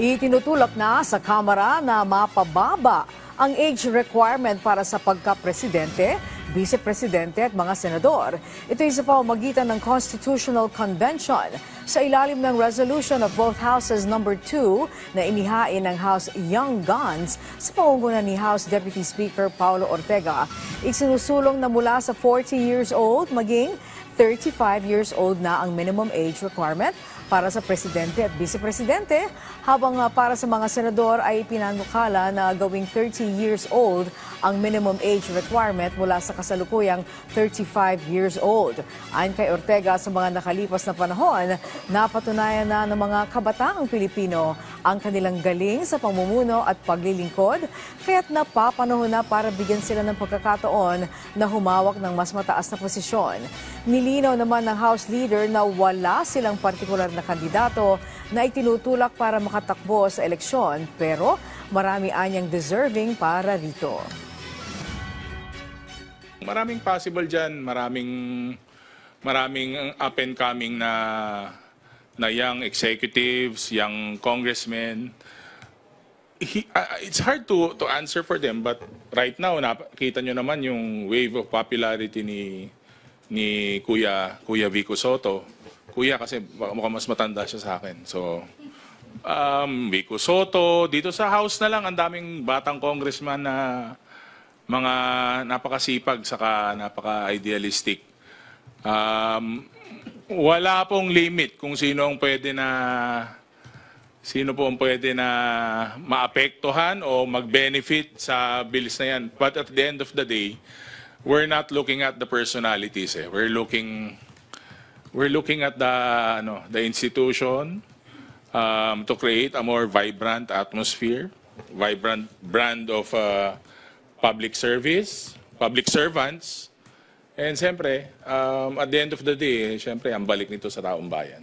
Itinutulak na sa Kamara na mapababa ang age requirement para sa pagka-presidente, vice-presidente at mga senador. Ito ay sa pamamagitan ng Constitutional Convention sa ilalim ng resolution of both Houses number 2 na inihain ng House Young Guns sa pangunguna ni House Deputy Speaker Paulo Ortega. Isinusulong na mula sa 40 years old maging 35 years old na ang minimum age requirement para sa presidente at vice-presidente, habang para sa mga senador ay pinanukala na gawing 30 years old ang minimum age requirement mula sa kasalukuyang 35 years old. Ayon kay Ortega, sa mga nakalipas na panahon, napatunayan na ng mga kabataang Pilipino ang kanilang galing sa pamumuno at paglilingkod, kaya't napapanahon na para bigyan sila ng pagkakataon na humawak ng mas mataas na posisyon. Nilinaw naman ng House Leader na wala silang partikular na kandidato na itinutulak para makatakbo sa eleksyon, pero marami anyang deserving para rito. Maraming possible dyan, maraming up and coming na young executives, young congressmen. It's hard to answer for them, but right now nakita nyo naman yung wave of popularity ni Kuya Vico Soto. Kuya kasi mukhang mas matanda siya sa akin. So Vico Soto, dito sa House na lang ang daming batang congressman na mga napakasipag saka napaka-idealistic. Wala pong limit kung sino po ang pwede na maapektuhan o mag-benefit sa bills na yan. But at the end of the day, we're not looking at the personalities. We're looking at the institution to create a more vibrant atmosphere, vibrant brand of public service, public servants, and siyempre, at the end of the day, siyempre, ang balik nito sa taong bayan.